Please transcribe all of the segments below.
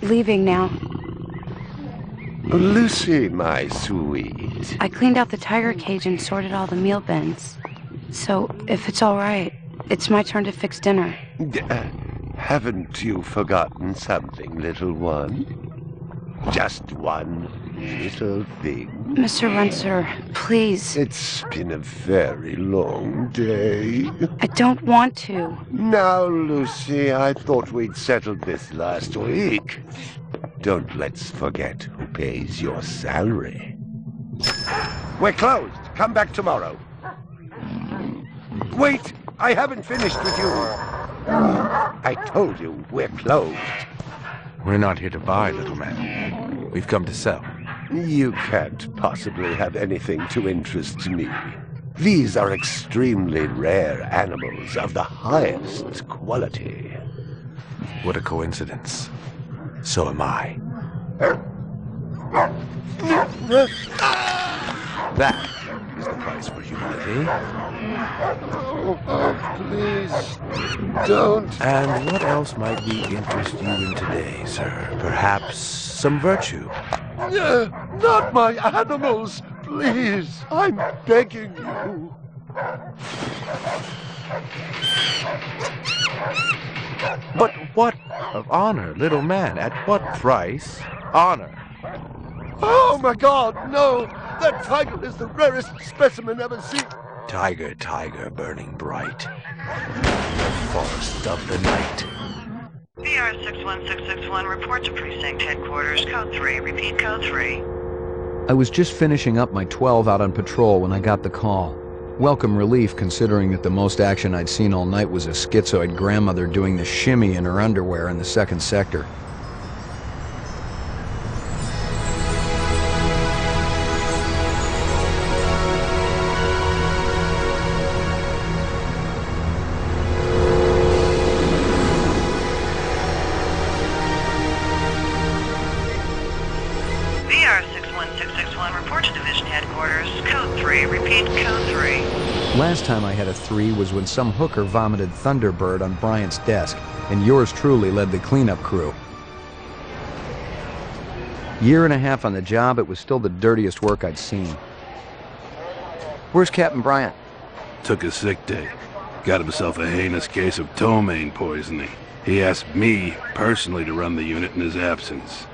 leaving now. Lucy, my sweet. I cleaned out the tiger cage and sorted all the meal bins. So, if it's all right, it's my turn to fix dinner. Haven't you forgotten something, little one? Just one little thing. Mr. Runser, please. It's been a very long day. I don't want to. Now, Lucy, I thought we'd settled this last week. Don't let's forget who pays your salary. We're closed. Come back tomorrow. Wait! I haven't finished with you. I told you we're closed. We're not here to buy, little man. We've come to sell. You can't possibly have anything to interest me. These are extremely rare animals of the highest quality. What a coincidence. So am I. That is the price for humanity. Oh, please, don't. And what else might we interest you in today, sir? Perhaps some virtue? Not my animals, please. I'm begging you. But what of honor, little man? At what price? Honor. Oh, my God, no! That tiger is the rarest specimen ever seen. Tiger, tiger, burning bright. The forest of the night. VR 61661, report to precinct headquarters, code 3. Repeat, code 3. I was just finishing up my 12 out on patrol when I got the call. Welcome relief, considering that the most action I'd seen all night was a schizoid grandmother doing the shimmy in her underwear in the second sector. VR 61661, report to division headquarters, code 3. Repeat, code 3. Last time I had a 3 was when some hooker vomited Thunderbird on Bryant's desk, and yours truly led the cleanup crew. Year and a half on the job, it was still the dirtiest work I'd seen. Where's Captain Bryant? Took a sick day. Got himself a heinous case of ptomaine poisoning. He asked me personally to run the unit in his absence.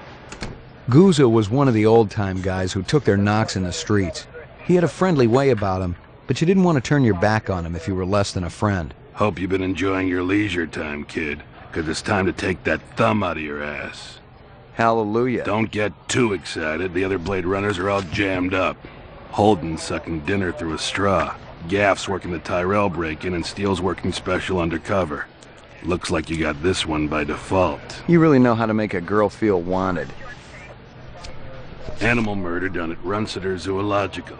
Gouza was one of the old-time guys who took their knocks in the streets. He had a friendly way about him, but you didn't want to turn your back on him if you were less than a friend. Hope you've been enjoying your leisure time, kid, 'cause it's time to take that thumb out of your ass. Hallelujah. Don't get too excited. The other Blade Runners are all jammed up. Holden's sucking dinner through a straw. Gaff's working the Tyrell break-in, and Steele's working special undercover. Looks like you got this one by default. You really know how to make a girl feel wanted. Animal murder done at Runciter Zoological.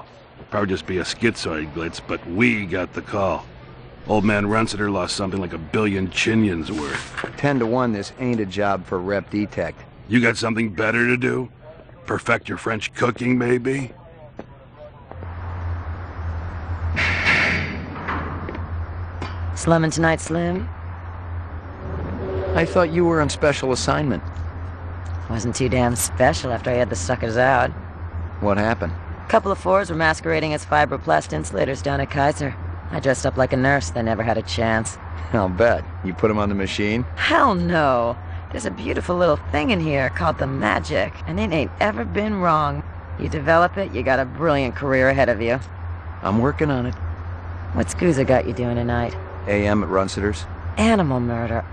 Probably just be a schizoid glitz, but we got the call. Old man Runciter lost something like 1 billion chinions worth. 10 to 1, this ain't a job for Rep Detect. You got something better to do? Perfect your French cooking, maybe? Slumming tonight, Slim? I thought you were on special assignment. Wasn't too damn special after I had the suckers out. What happened? Couple of fours were masquerading as fibroplast insulators down at Kaiser. I dressed up like a nurse, they never had a chance. I'll bet. You put them on the machine? Hell no! There's a beautiful little thing in here called the magic, and it ain't ever been wrong. You develop it, you got a brilliant career ahead of you. I'm working on it. What's Gouza got you doing tonight? AM at Runciter's. Animal murder.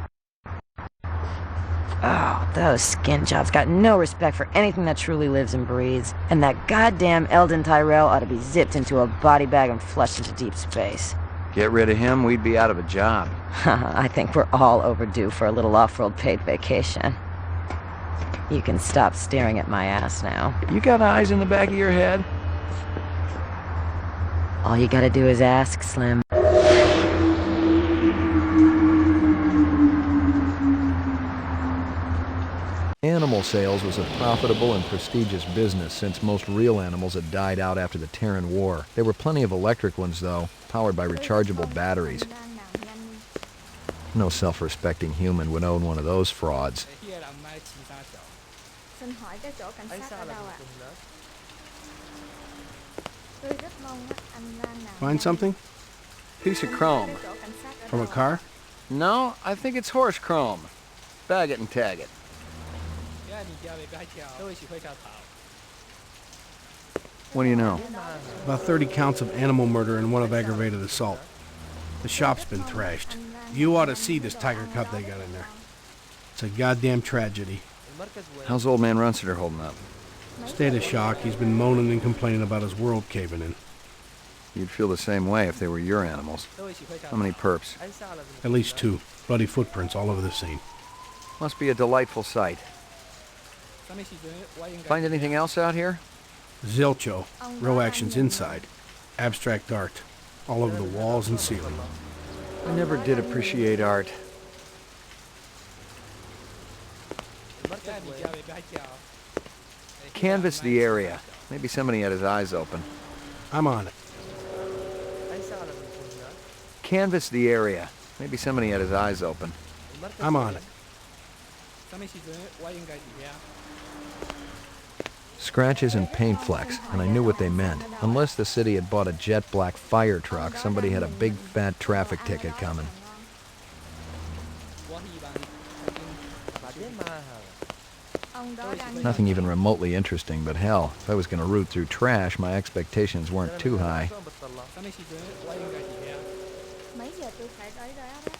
Oh, those skin jobs got no respect for anything that truly lives and breathes. And that goddamn Eldon Tyrell ought to be zipped into a body bag and flushed into deep space. Get rid of him, we'd be out of a job. I think we're all overdue for a little off-road paid vacation. You can stop staring at my ass now. You got eyes in the back of your head? All you gotta do is ask, Slim. Animal sales was a profitable and prestigious business since most real animals had died out after the Terran War. There were plenty of electric ones, though, powered by rechargeable batteries. No self-respecting human would own one of those frauds. Xin hỏi cái chỗ cảnh sát ở đâu ạ? Tôi rất mong á, anh Lan nào. Find something? Piece of chrome. Cái chỗ cảnh sát ở From a đâu ạ? car? No, I think it's horse chrome. Bag it and tag it. What do you know? About 30 counts of animal murder and one of aggravated assault. The shop's been thrashed. You ought to see this tiger cub they got in there. It's a goddamn tragedy. How's old man Runsiter holding up? State of shock. He's been moaning and complaining about his world caving in. You'd feel the same way if they were your animals. How many perps? At least 2. Bloody footprints all over the scene. Must be a delightful sight. Find anything else out here? Zilcho. Row actions inside. Abstract art. All over the walls and ceiling. I never did appreciate art. Canvass the area. Maybe somebody had his eyes open. I'm on it. Canvass the area. Maybe somebody had his eyes open. I'm on it. Scratches and paint flecks, and I knew what they meant. Unless the city had bought a jet black fire truck, somebody had a big fat traffic ticket coming. Nothing even remotely interesting, but hell, if I was going to root through trash, my expectations weren't too high. Mấy giờ tôi phải tới đó đó?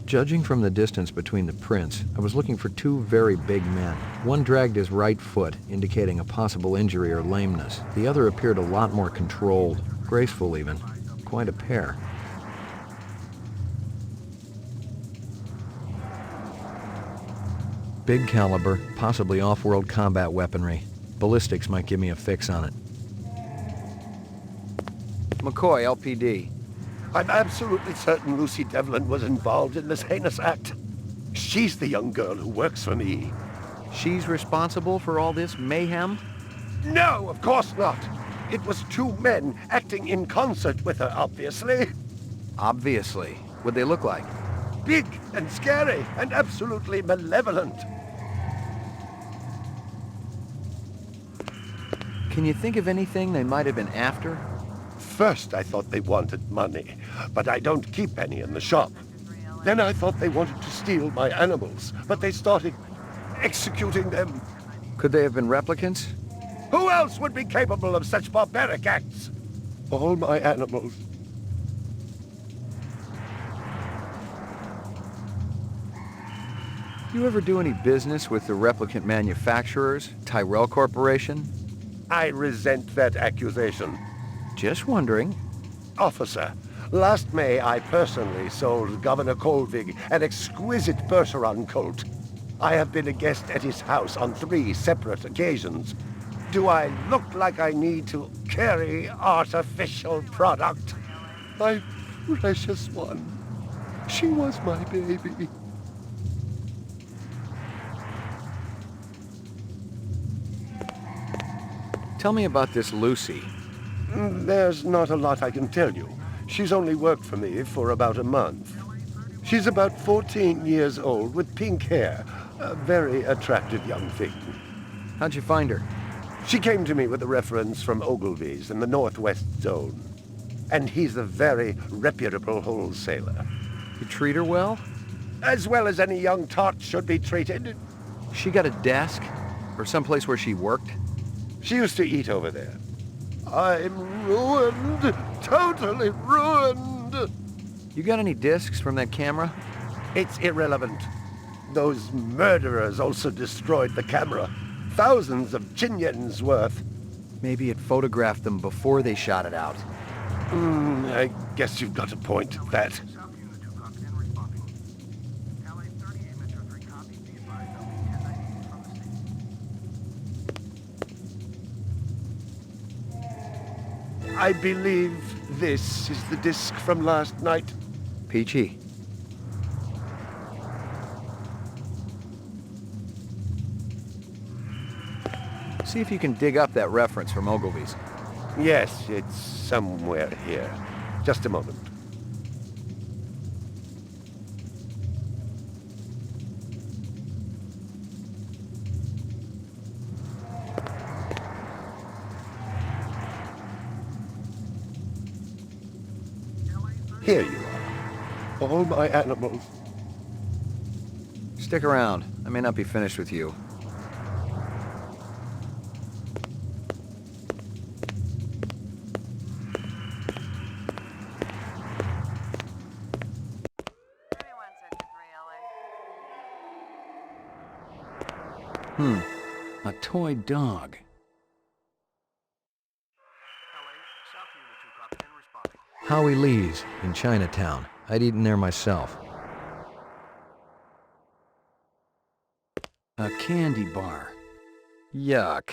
Judging from the distance between the prints, I was looking for 2 very big men. One dragged his right foot, indicating a possible injury or lameness. The other appeared a lot more controlled, graceful even. Quite a pair. Big caliber, possibly off-world combat weaponry. Ballistics might give me a fix on it. McCoy, LPD. I'm absolutely certain Lucy Devlin was involved in this heinous act. She's the young girl who works for me. She's responsible for all this mayhem? No, of course not. It was 2 men acting in concert with her, obviously. Obviously. What'd they look like? Big and scary and absolutely malevolent. Can you think of anything they might have been after? First, I thought they wanted money, but I don't keep any in the shop. Then I thought they wanted to steal my animals, but they started executing them. Could they have been replicants? Who else would be capable of such barbaric acts? All my animals. You ever do any business with the replicant manufacturers, Tyrell Corporation? I resent that accusation. Just wondering. Officer, last May I personally sold Governor Colvig an exquisite Bergeron colt. I have been a guest at his house on 3 separate occasions. Do I look like I need to carry artificial product? My precious one. She was my baby. Tell me about this Lucy. There's not a lot I can tell you. She's only worked for me for about a month. She's about 14 years old with pink hair. A very attractive young thing. How'd you find her? She came to me with a reference from Ogilvy's in the Northwest Zone. And he's a very reputable wholesaler. You treat her well? As well as any young tot should be treated. She got a desk? Or someplace where she worked? She used to eat over there. I'm ruined. Totally ruined. You got any discs from that camera? It's irrelevant. Those murderers also destroyed the camera. Thousands of Chinyens worth. Maybe it photographed them before they shot it out. I guess you've got a point at that. I believe this is the disc from last night. Peachy. See if you can dig up that reference from Ogilvy's. Yes, it's somewhere here. Just a moment. Here you are. All my animals. Stick around. I may not be finished with you. A toy dog. Howie Lee's in Chinatown. I'd eaten there myself. A candy bar. Yuck.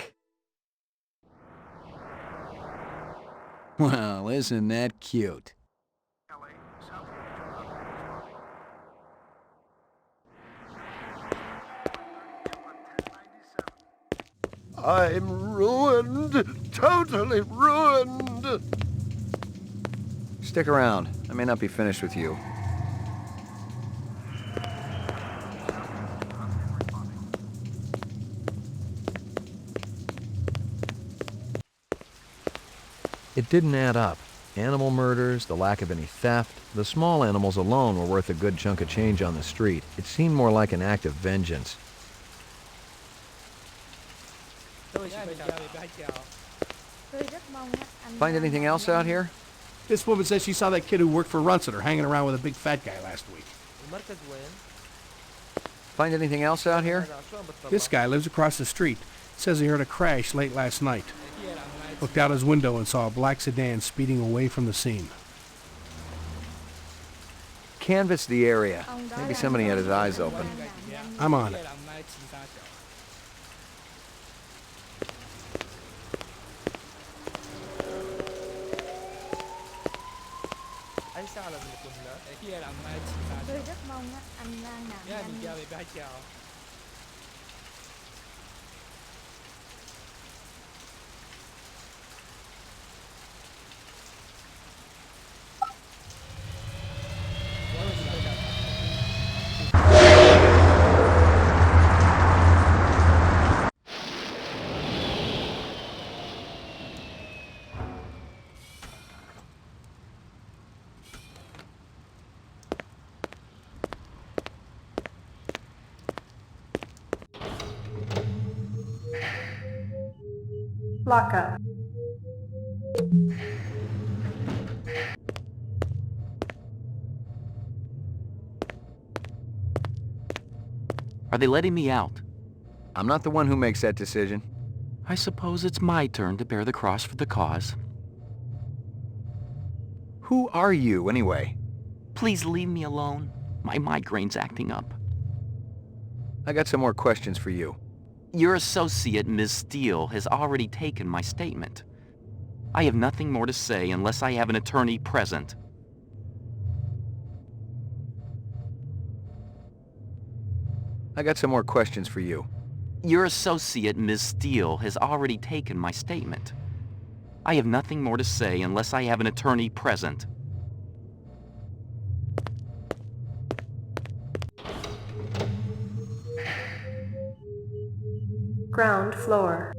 Well, isn't that cute? I'm ruined. Totally ruined. Stick around. I may not be finished with you. It didn't add up. Animal murders, the lack of any theft, the small animals alone were worth a good chunk of change on the street. It seemed more like an act of vengeance. Find anything else out here? This woman says she saw that kid who worked for Runciter hanging around with a big fat guy last week. Find anything else out here? This guy lives across the street. Says he heard a crash late last night. Looked out his window and saw a black sedan speeding away from the scene. Canvass the area. Maybe somebody had his eyes open. I'm on it. Tôi rất mong á, anh Lan nào anh Lockup. Are they letting me out? I'm not the one who makes that decision. I suppose it's my turn to bear the cross for the cause. Who are you, anyway? Please leave me alone. My migraine's acting up. I got some more questions for you. Your associate, Ms. Steele, has already taken my statement. I have nothing more to say unless I have an attorney present. I got some more questions for you. Your associate, Ms. Steele, has already taken my statement. I have nothing more to say unless I have an attorney present. Ground floor.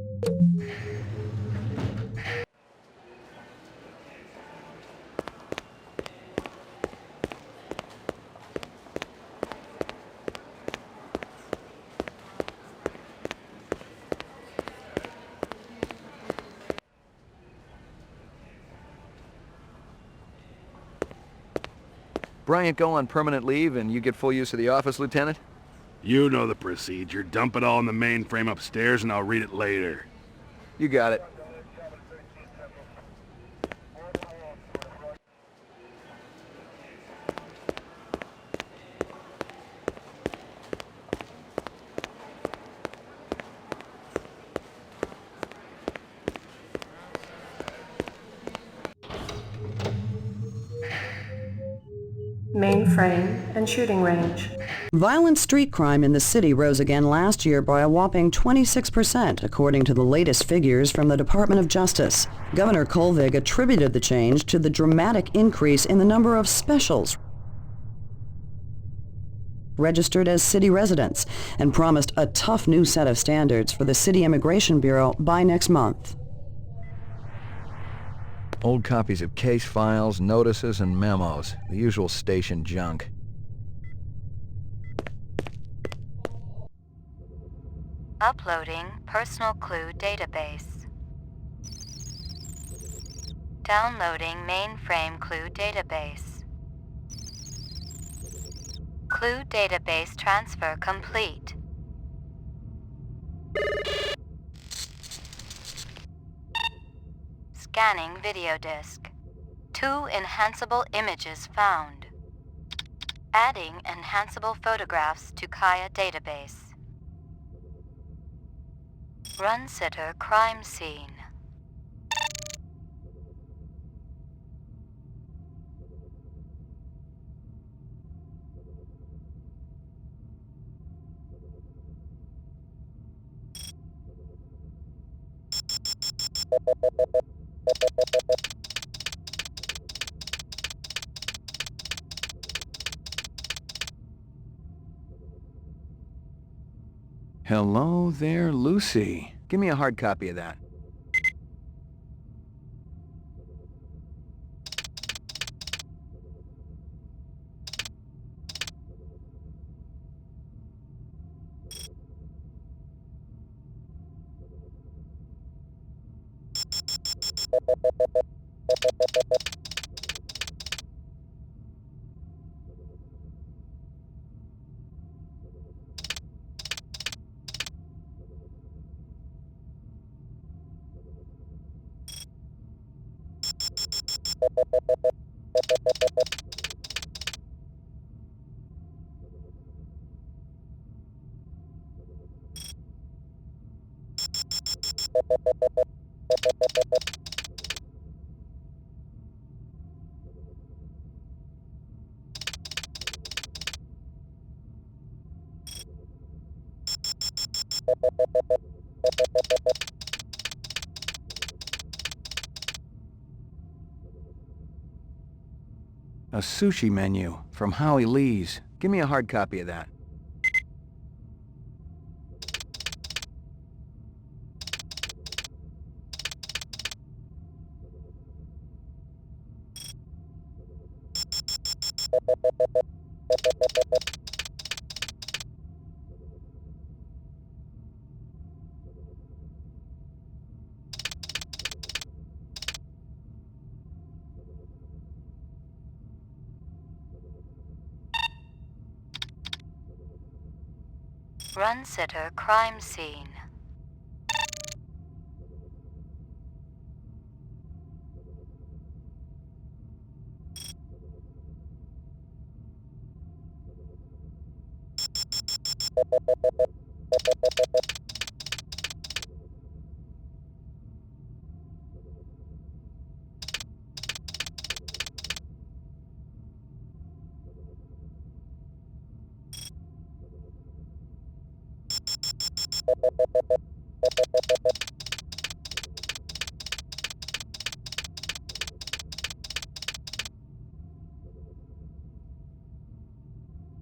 Bryant go on permanent leave and you get full use of the office, Lieutenant? You know the procedure. Dump it all in the mainframe upstairs and I'll read it later. You got it. Mainframe and shooting range. Violent street crime in the city rose again last year by a whopping 26%, according to the latest figures from the Department of Justice. Governor Kolvig attributed the change to the dramatic increase in the number of specials registered as city residents and promised a tough new set of standards for the City Immigration Bureau by next month. Old copies of case files, notices, and memos. The usual station junk. Uploading personal clue database. Downloading mainframe clue database. Clue database transfer complete. Scanning video disk. 2 enhanceable images found. Adding enhanceable photographs to Kaya database. Run sitter crime scene. Hello there, Lucy. Give me a hard copy of that. A sushi menu from Howie Lee's. Give me a hard copy of that. Run sitter crime scene.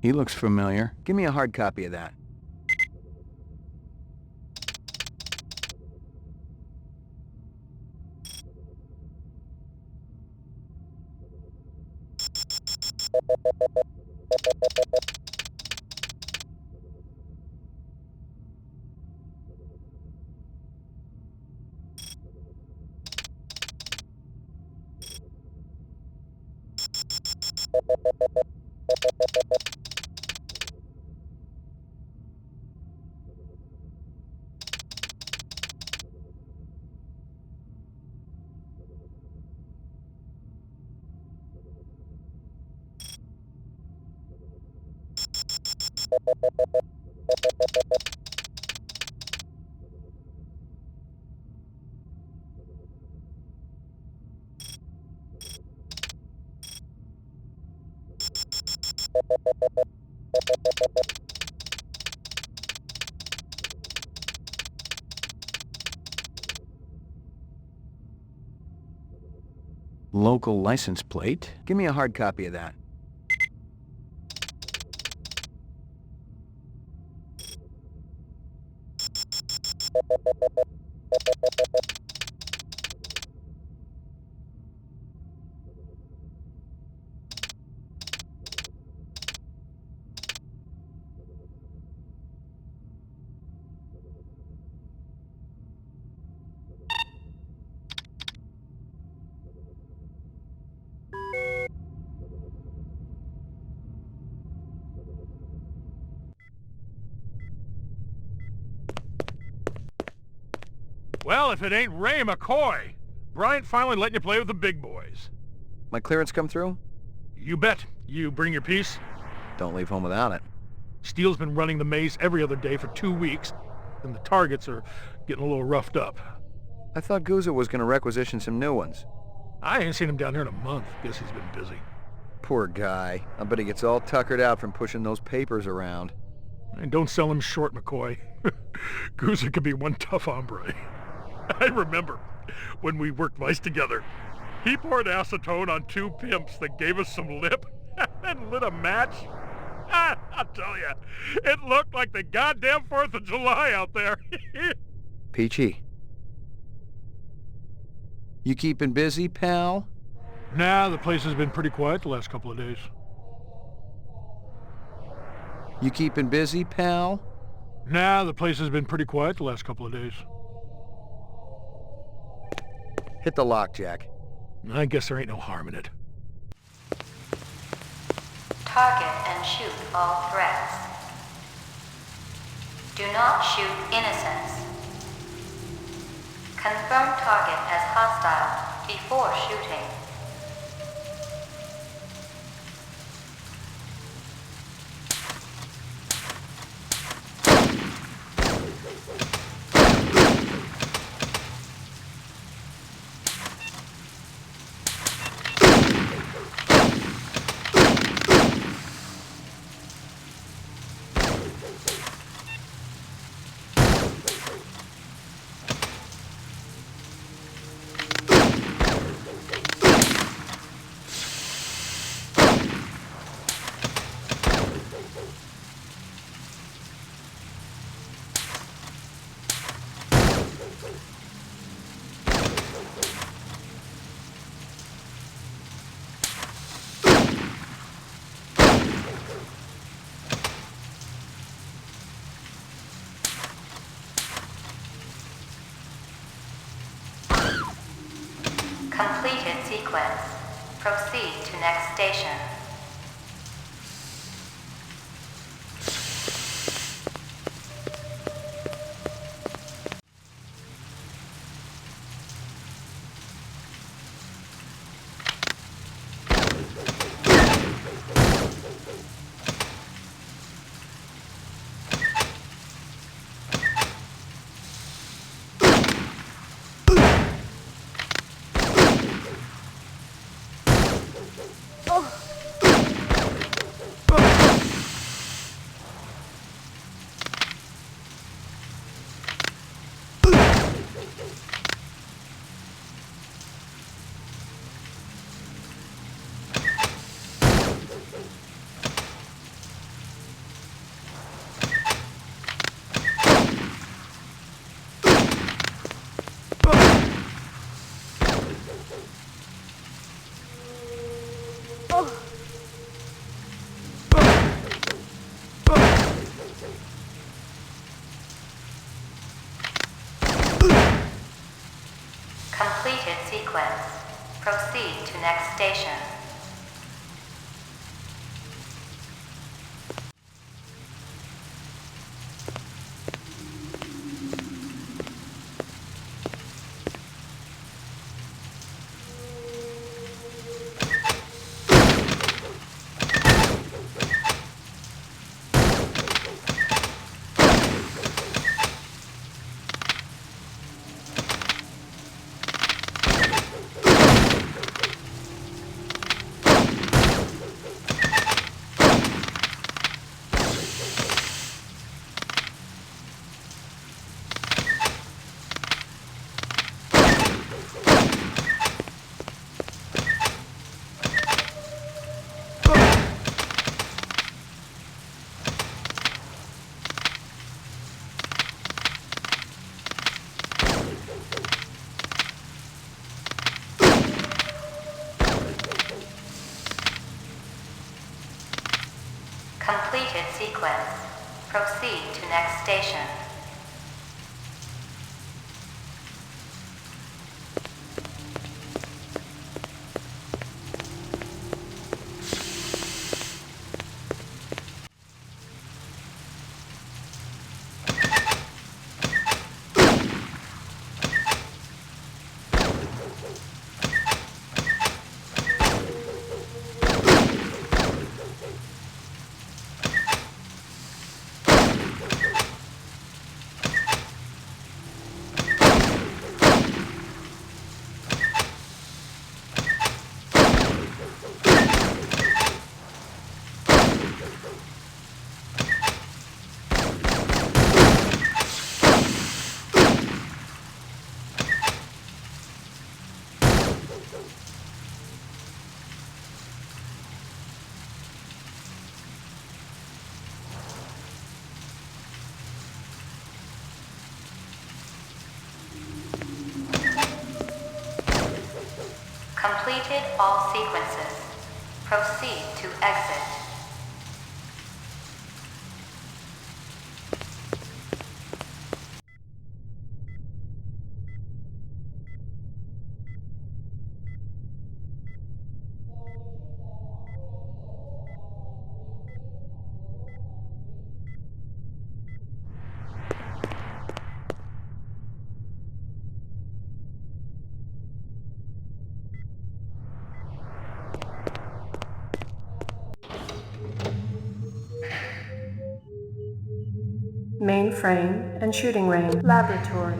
He looks familiar. Give me a hard copy of that. Local license plate. Give me a hard copy of that. Well, if it ain't Ray McCoy. Bryant finally letting you play with the big boys. My clearance come through? You bet. You bring your piece? Don't leave home without it. Steele's been running the maze every other day for 2 weeks, and the targets are getting a little roughed up. I thought Gouza was going to requisition some new ones. I ain't seen him down here in a month. Guess he's been busy. Poor guy. I bet he gets all tuckered out from pushing those papers around. And don't sell him short, McCoy. Gouza could be one tough hombre. I remember when we worked mice together. He poured acetone on 2 pimps that gave us some lip and lit a match. I'll tell you, it looked like the goddamn 4th of July out there. Peachy. You keeping busy, pal? Nah, the place has been pretty quiet the last couple of days. You keeping busy, pal? Nah, the place has been pretty quiet the last couple of days. Hit the lock, Jack. I guess there ain't no harm in it. Target and shoot all threats. Do not shoot innocents. Confirm target as hostile before shooting. Completed sequence. Proceed to next station. Completed sequence. Proceed to next station. Completed sequence. Proceed to next station. Completed all sequences. Proceed to exit. Mainframe and shooting range. Laboratory.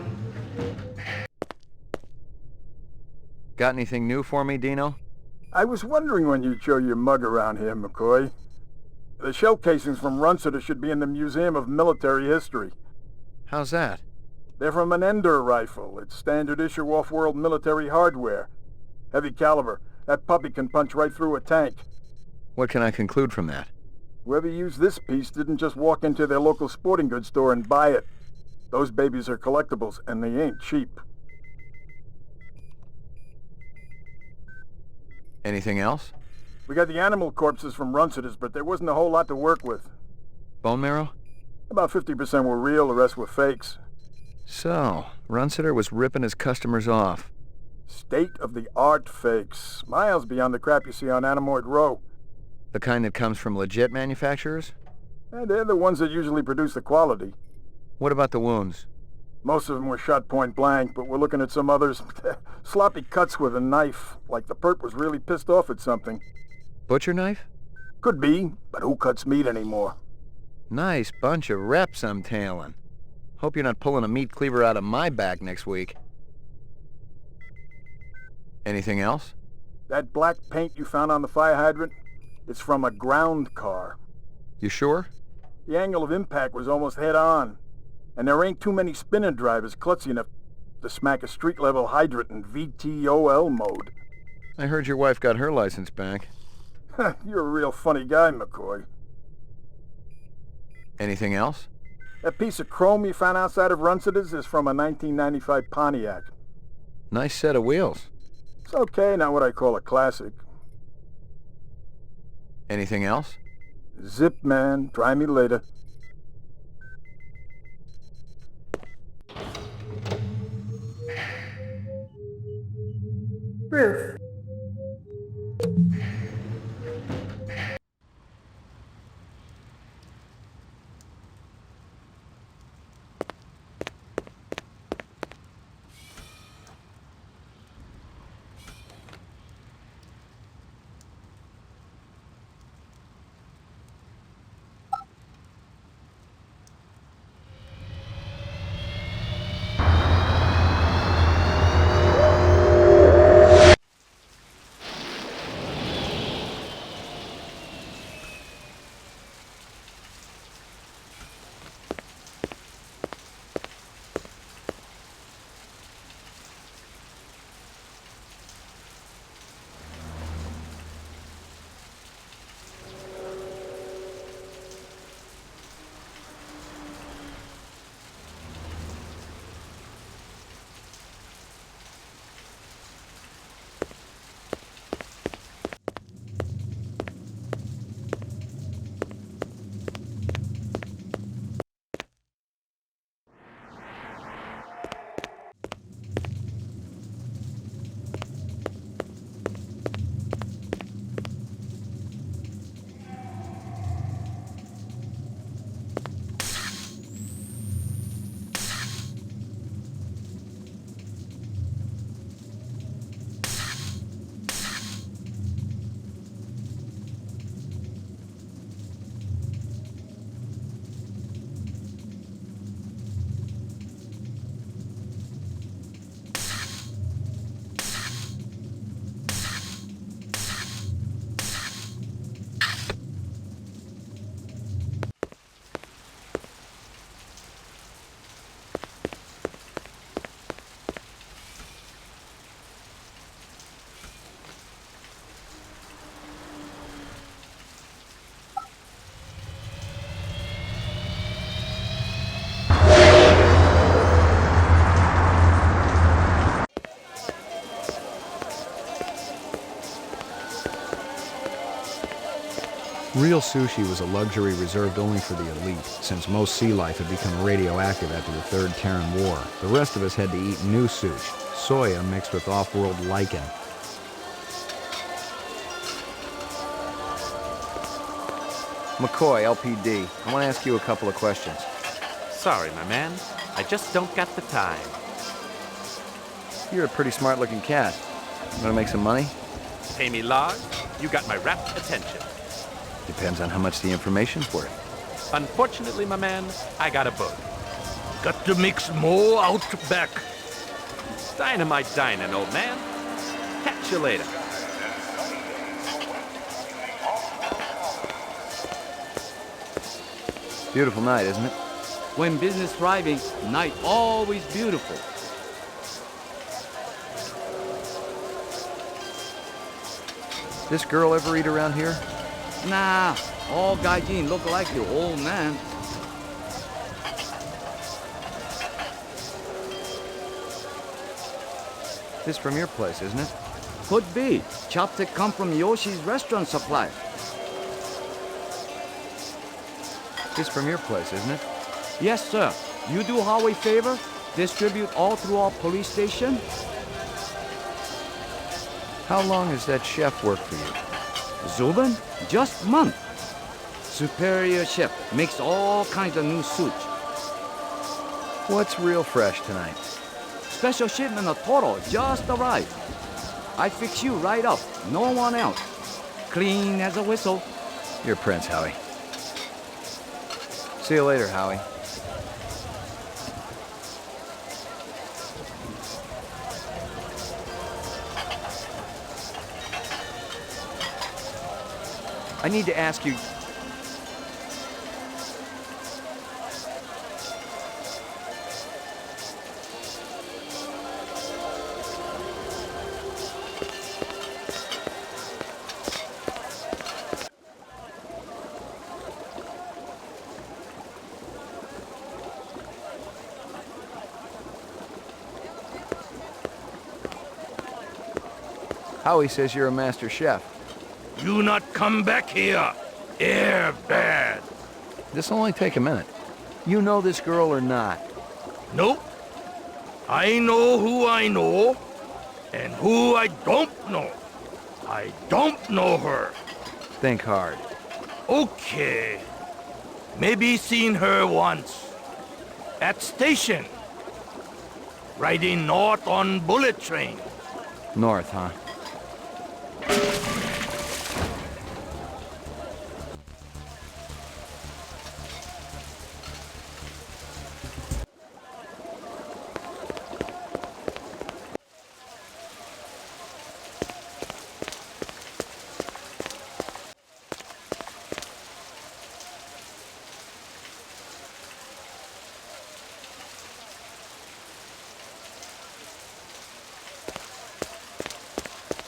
Got anything new for me, Dino? I was wondering when you'd show your mug around here, McCoy. The shell casings from Runciter should be in the Museum of Military History. How's that? They're from an Ender rifle. It's standard issue off-world military hardware. Heavy caliber. That puppy can punch right through a tank. What can I conclude from that? Whoever used this piece didn't just walk into their local sporting goods store and buy it. Those babies are collectibles, and they ain't cheap. Anything else? We got the animal corpses from Runciter's, but there wasn't a whole lot to work with. Bone marrow? About 50% were real, the rest were fakes. So, Runciter was ripping his customers off. State-of-the-art fakes. Miles beyond the crap you see on Anamoid Row. The kind that comes from legit manufacturers? They're the ones that usually produce the quality. What about the wounds? Most of them were shot point blank, but we're looking at some others. Sloppy cuts with a knife, like the perp was really pissed off at something. Butcher knife? Could be, but who cuts meat anymore? Nice bunch of reps I'm tailing. Hope you're not pulling a meat cleaver out of my back next week. Anything else? That black paint you found on the fire hydrant? It's from a ground car. You sure? The angle of impact was almost head-on. And there ain't too many spinner drivers klutzy enough to smack a street-level hydrant in VTOL mode. I heard your wife got her license back. You're a real funny guy, McCoy. Anything else? That piece of chrome you found outside of Runciter's is from a 1995 Pontiac. Nice set of wheels. It's okay, not what I call a classic. Anything else? Zip, man. Try me later. Roof. Real sushi was a luxury reserved only for the elite, since most sea life had become radioactive after the Third Terran War. The rest of us had to eat new sushi, soya mixed with off-world lichen. McCoy, LPD. I want to ask you a couple of questions. Sorry, my man. I just don't got the time. You're a pretty smart-looking cat. You want to make some money? Pay me large, you got my rapt attention. Depends on how much the information's worth. Unfortunately, my man, I got a book. Got to mix more out back. Dynamite dining, old man. Catch you later. Beautiful night, isn't it? When business thriving, night always beautiful. This girl ever eat around here? Nah, all gaijin look like your old man. This from your place, isn't it? Could be. Chopstick come from Yoshi's restaurant supply. This from your place, isn't it? Yes, sir. You do Huawei favor? Distribute all through our police station? How long has that chef worked for you? Zubin? Just month. Superior chef. Makes all kinds of new sushi. What's real fresh tonight? Special shipment of Toro just arrived. I fix you right up. No one else. Clean as a whistle. You're Prince, Howie. See you later, Howie. I need to ask you... Howie says you're a master chef. You not come back here. Air bad. This'll only take a minute. You know this girl or not? Nope. I know who I know, and who I don't know. I don't know her. Think hard. Okay. Maybe seen her once. At station. Riding north on bullet train. North, huh?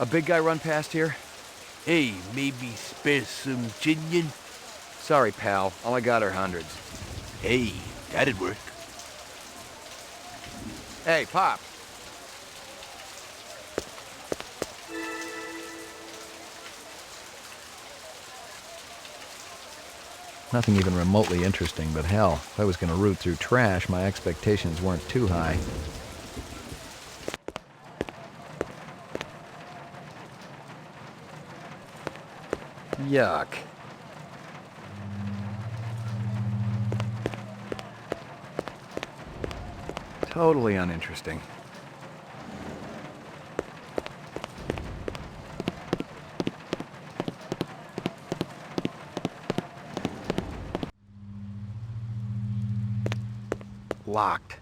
A big guy run past here? Hey, maybe spare some chinion? Sorry, pal. All I got are hundreds. Hey, that'd work. Hey, Pop. Nothing even remotely interesting, but hell, if I was going to root through trash, my expectations weren't too high. Yuck. Totally uninteresting. Locked.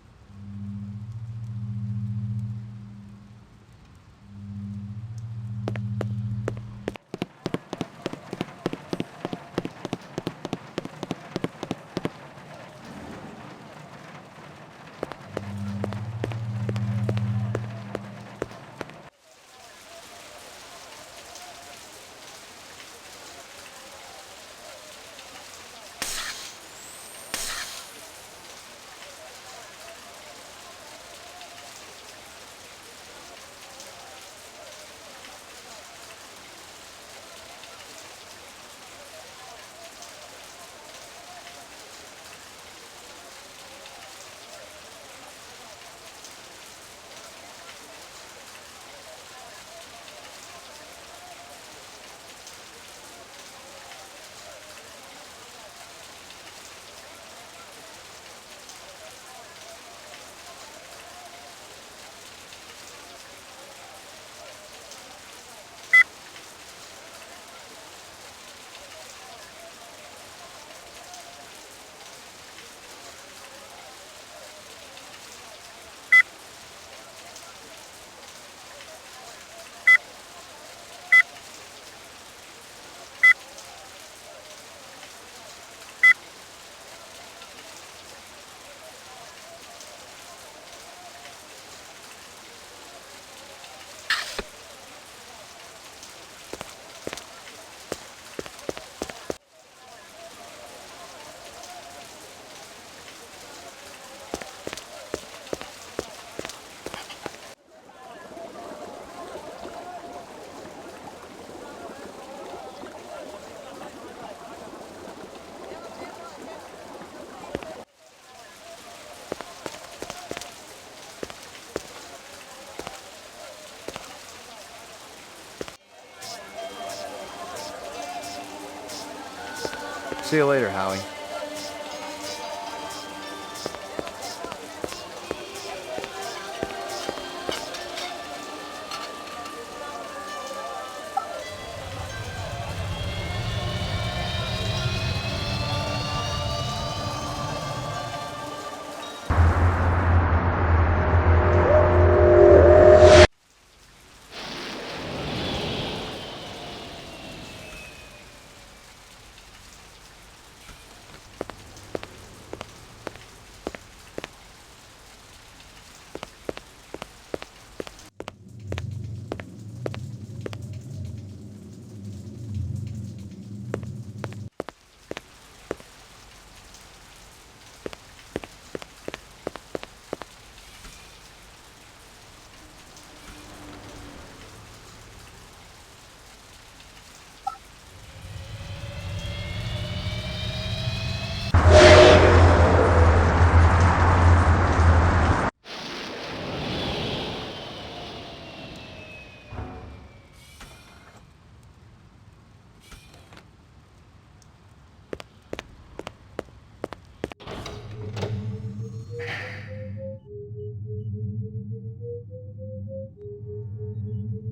See you later, Howie.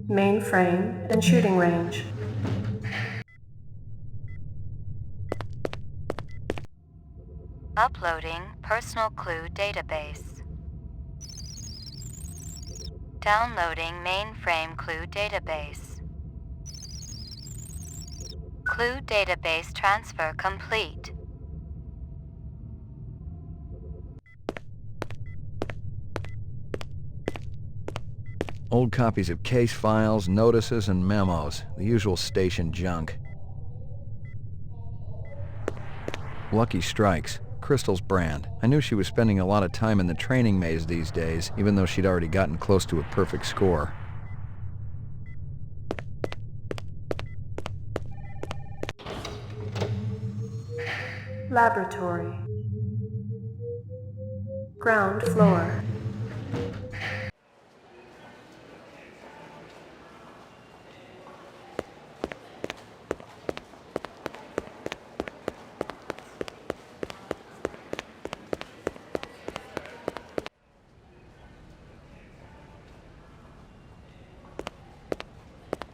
Mainframe and shooting range. Uploading personal clue database. Downloading mainframe clue database. Clue database transfer complete. Old copies of case files, notices, and memos. The usual station junk. Lucky Strikes. Crystal's brand. I knew she was spending a lot of time in the training maze these days, even though she'd already gotten close to a perfect score. Laboratory. Ground floor.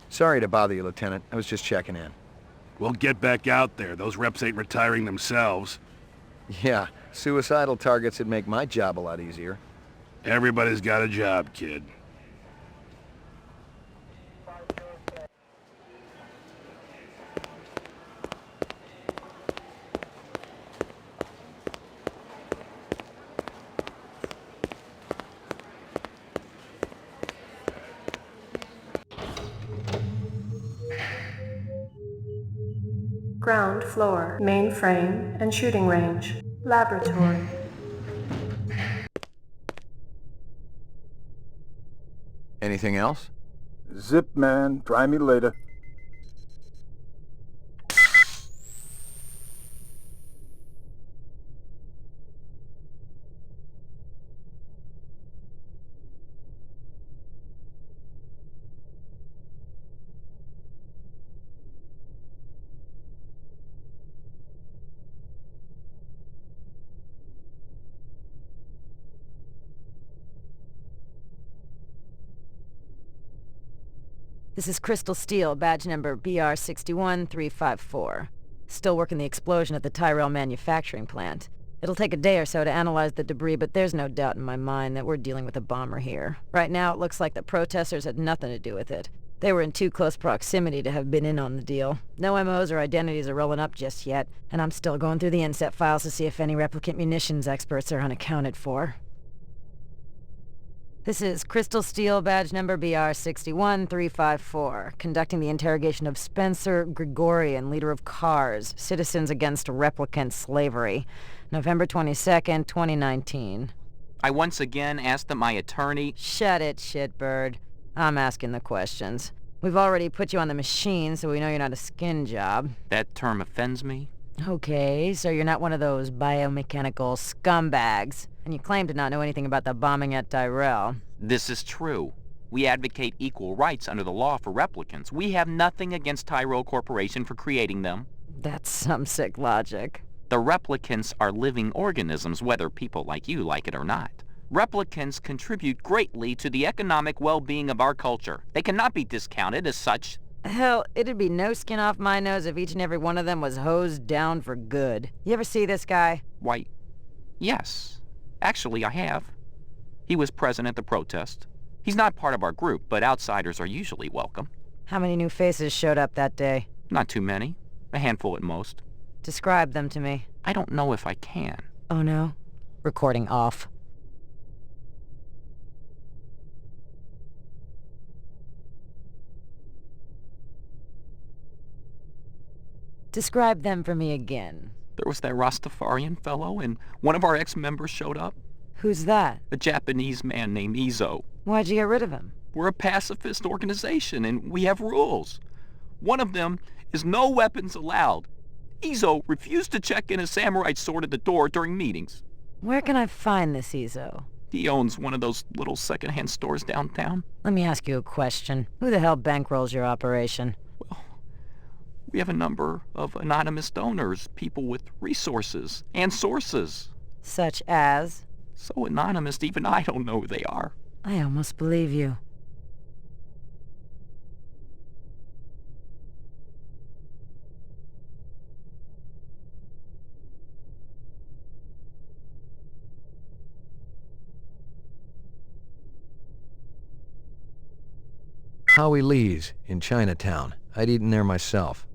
Sorry to bother you, Lieutenant. I was just checking in. We'll get back out there. Those reps ain't retiring themselves. Yeah, suicidal targets would make my job a lot easier. Everybody's got a job, kid. Ground floor. Mainframe and shooting range. Laboratory. Anything else? Zip, man. Try me later. This is Crystal Steel, badge number BR61354. Still working the explosion at the Tyrell manufacturing plant. It'll take a day or so to analyze the debris, but there's no doubt in my mind that we're dealing with a bomber here. Right now, it looks like the protesters had nothing to do with it. They were in too close proximity to have been in on the deal. No MOs or identities are rolling up just yet, and I'm still going through the inset files to see if any replicant munitions experts are unaccounted for. This is Crystal Steel, badge number BR61354, conducting the interrogation of Spencer Gregorian, leader of CARS, Citizens Against Replicant Slavery, November 22nd, 2019. I once again asked that my attorney... Shut it, shitbird. I'm asking the questions. We've already put you on the machine, so we know you're not a skin job. That term offends me. Okay, so you're not one of those biomechanical scumbags, and you claim to not know anything about the bombing at Tyrell. This is true. We advocate equal rights under the law for replicants. We have nothing against Tyrell Corporation for creating them. That's some sick logic. The replicants are living organisms, whether people like you like it or not. Replicants contribute greatly to the economic well-being of our culture. They cannot be discounted as such. Hell, it'd be no skin off my nose if each and every one of them was hosed down for good. You ever see this guy? Why, yes. Actually, I have. He was present at the protest. He's not part of our group, but outsiders are usually welcome. How many new faces showed up that day? Not too many. A handful at most. Describe them to me. I don't know if I can. Oh no? Recording off. Describe them for me again. There was that Rastafarian fellow, and one of our ex-members showed up. Who's that? A Japanese man named Izo. Why'd you get rid of him? We're a pacifist organization, and we have rules. One of them is no weapons allowed. Izo refused to check in a samurai sword at the door during meetings. Where can I find this Izo? He owns one of those little secondhand stores downtown. Let me ask you a question. Who the hell bankrolls your operation? Well, we have a number of anonymous donors, people with resources and sources. Such as? So anonymous, even I don't know who they are. I almost believe you. Howie Lee's in Chinatown. I'd eaten there myself.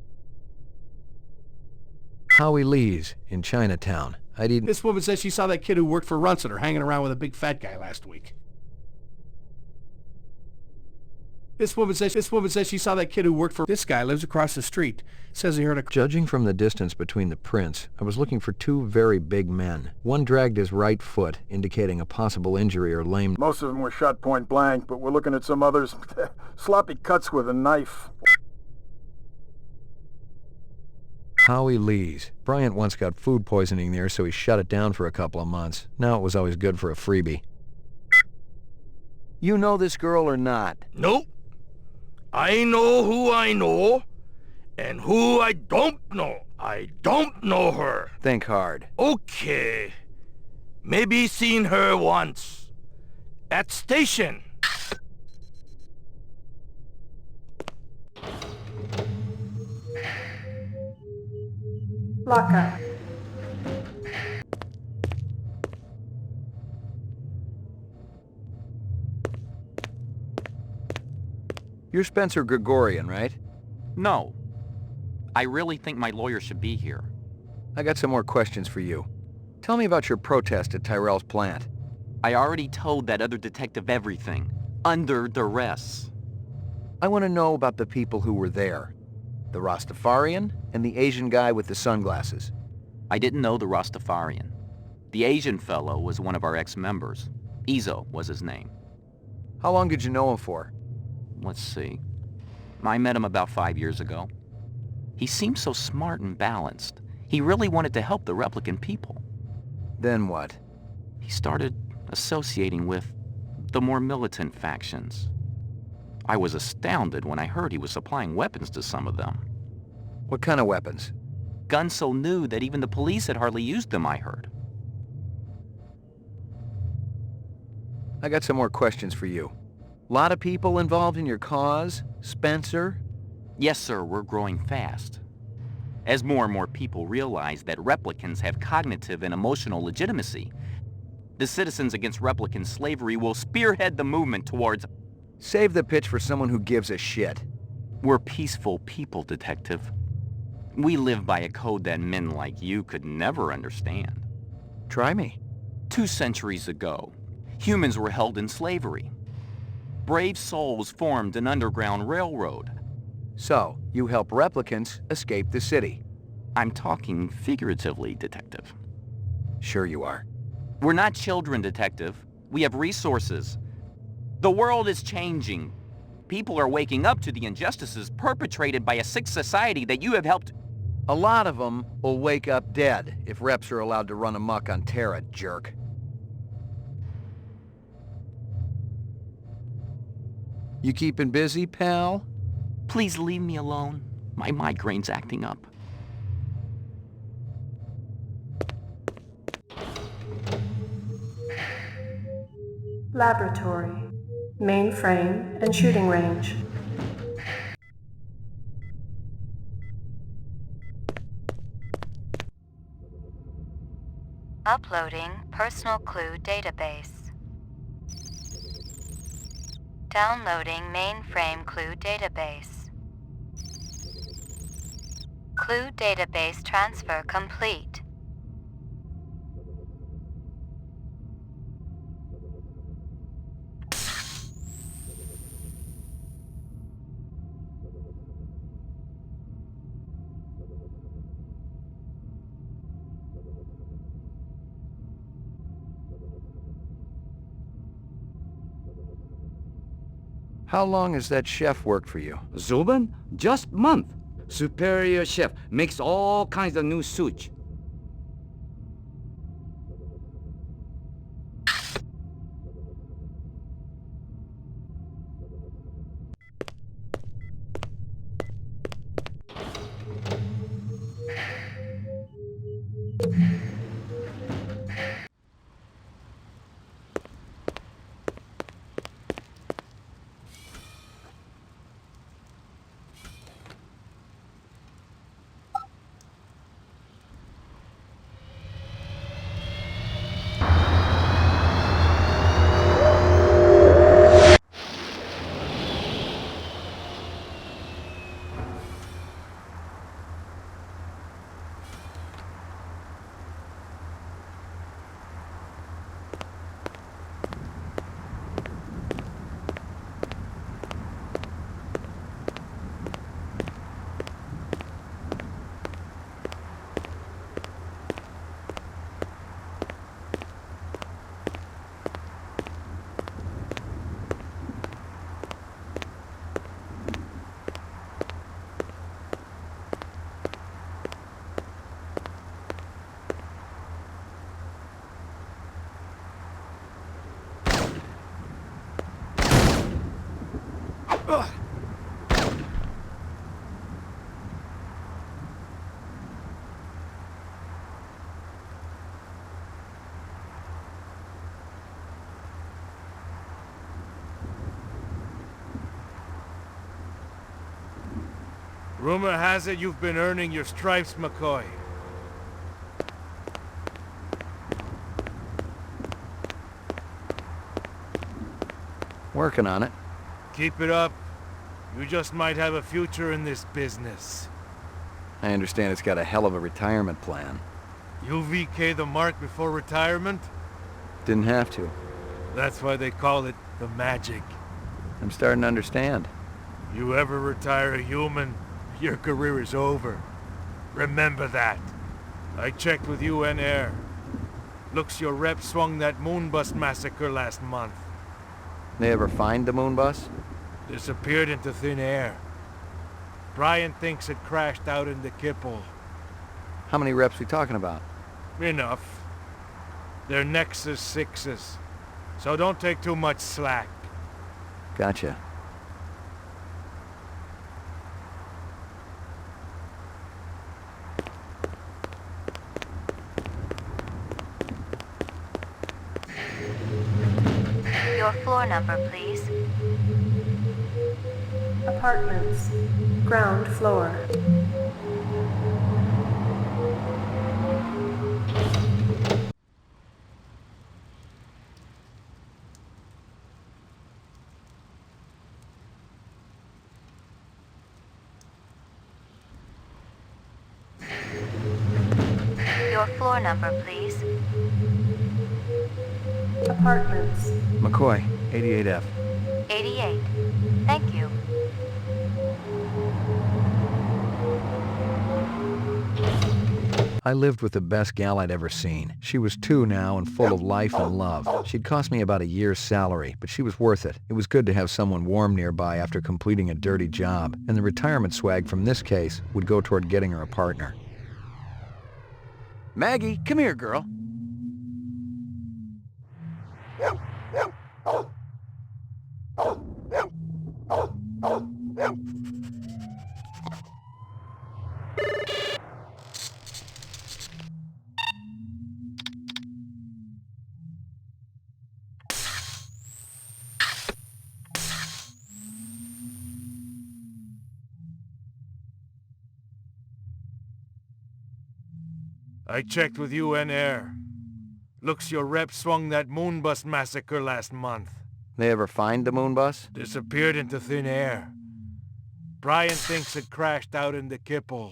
Howie Lee's in Chinatown. I'd eaten... This woman says she saw that kid who worked for Runciter hanging around with a big fat guy last week. This woman says she saw that kid who worked for... This guy lives across the street. Says he heard a... Judging from the distance between the prints, I was looking for two very big men. One dragged his right foot, indicating a possible injury or lameness. Most of them were shot point blank, but we're looking at some others. Sloppy cuts with a knife. Howie Lee's. Bryant once got food poisoning there, so he shut it down for a couple of months. Now it was always good for a freebie. You know this girl or not? Nope. I know who I know, and who I don't know. I don't know her. Think hard. Okay. Maybe seen her once. At station. Lockup. You're Spencer Gregorian, right? No. I really think my lawyer should be here. I got some more questions for you. Tell me about your protest at Tyrell's plant. I already told that other detective everything. Under duress. I want to know about the people who were there. The Rastafarian and the Asian guy with the sunglasses. I didn't know the Rastafarian. The Asian fellow was one of our ex-members. Izo was his name. How long did you know him for? Let's see. I met him about 5 years ago. He seemed so smart and balanced. He really wanted to help the replicant people. Then what? He started associating with the more militant factions. I was astounded when I heard he was supplying weapons to some of them. What kind of weapons? Guns so new that even the police had hardly used them, I heard. I got some more questions for you. Lot of people involved in your cause, Spencer? Yes, sir, we're growing fast. As more and more people realize that replicants have cognitive and emotional legitimacy, the Citizens Against Replicant Slavery will spearhead the movement towards... Save the pitch for someone who gives a shit. We're peaceful people, Detective. We live by a code that men like you could never understand. Try me. 2 centuries ago, humans were held in slavery. Brave souls formed an underground railroad. So, you help replicants escape the city. I'm talking figuratively, Detective. Sure you are. We're not children, Detective. We have resources. The world is changing. People are waking up to the injustices perpetrated by a sick society that you have helped... A lot of them will wake up dead if reps are allowed to run amok on Terra, jerk. You keeping busy, pal? Please leave me alone. My migraine's acting up. Laboratory, mainframe, and shooting range. Uploading personal clue database. Downloading mainframe clue database. Clue database transfer complete. How long has that chef worked for you? Zubin? Just month. Superior chef. Makes all kinds of new sushi. Rumor has it you've been earning your stripes, McCoy. Working on it. Keep it up. You just might have a future in this business. I understand it's got a hell of a retirement plan. You VK the mark before retirement? Didn't have to. That's why they call it the magic. I'm starting to understand. You ever retire a human, your career is over. Remember that. I checked with UN Air. Looks your rep swung that moonbus massacre last month. They ever find the moon bus? Disappeared into thin air. Brian thinks it crashed out in the Kipple. How many reps we talking about? Enough. They're Nexus 6s. So don't take too much slack. Gotcha. Your floor number, please. Apartments. Ground floor. Your floor number, please. Apartments. McCoy, 88F. 88. Thank you. I lived with the best gal I'd ever seen. She was 2 now and full of life and love. She'd cost me about a year's salary, but she was worth it. It was good to have someone warm nearby after completing a dirty job, and the retirement swag from this case would go toward getting her a partner. Maggie, come here, girl. I checked with UN Air. Looks your rep swung that moonbus massacre last month. They ever find the moon bus? Disappeared into thin air. Brian thinks it crashed out in the Kipple.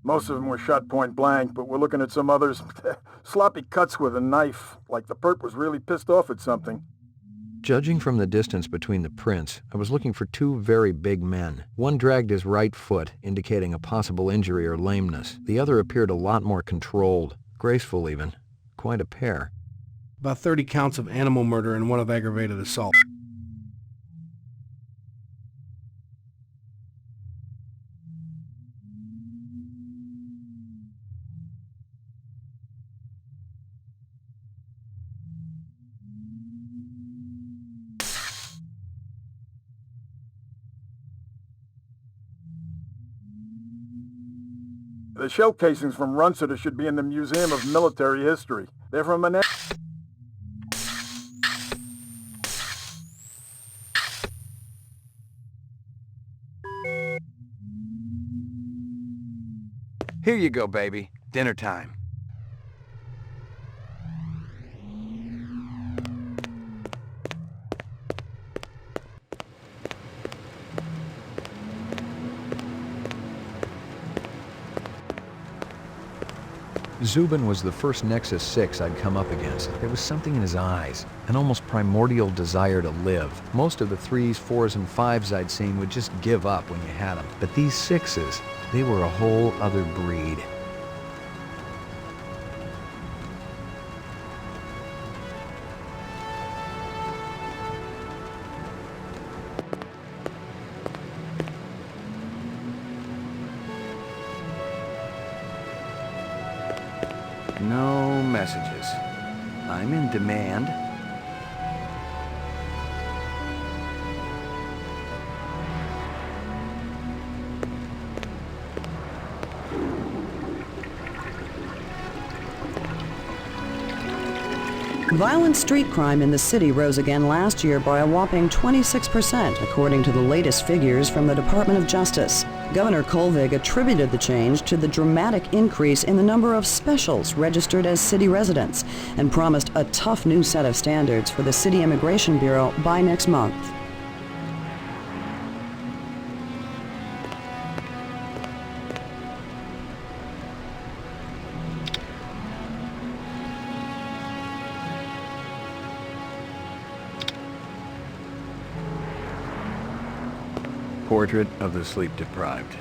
Most of them were shot point blank, but we're looking at some others. Sloppy cuts with a knife, like the perp was really pissed off at something. Judging from the distance between the prints, I was looking for two very big men. One dragged his right foot, indicating a possible injury or lameness. The other appeared a lot more controlled, graceful even. Quite a pair. About 30 counts of animal murder and one of aggravated assault. The shell casings from Runciter should be in the Museum of Military History. They're from an... Here you go, baby. Dinner time. Zubin was the first Nexus 6 I'd come up against. There was something in his eyes, an almost primordial desire to live. Most of the 3s, 4s, and 5s I'd seen would just give up when you had them. But these 6s, they were a whole other breed. No messages. I'm in demand. Violent street crime in the city rose again last year by a whopping 26%, according to the latest figures from the Department of Justice. Governor Kolvig attributed the change to the dramatic increase in the number of specials registered as city residents and promised a tough new set of standards for the City Immigration Bureau by next month. Portrait of the sleep-deprived.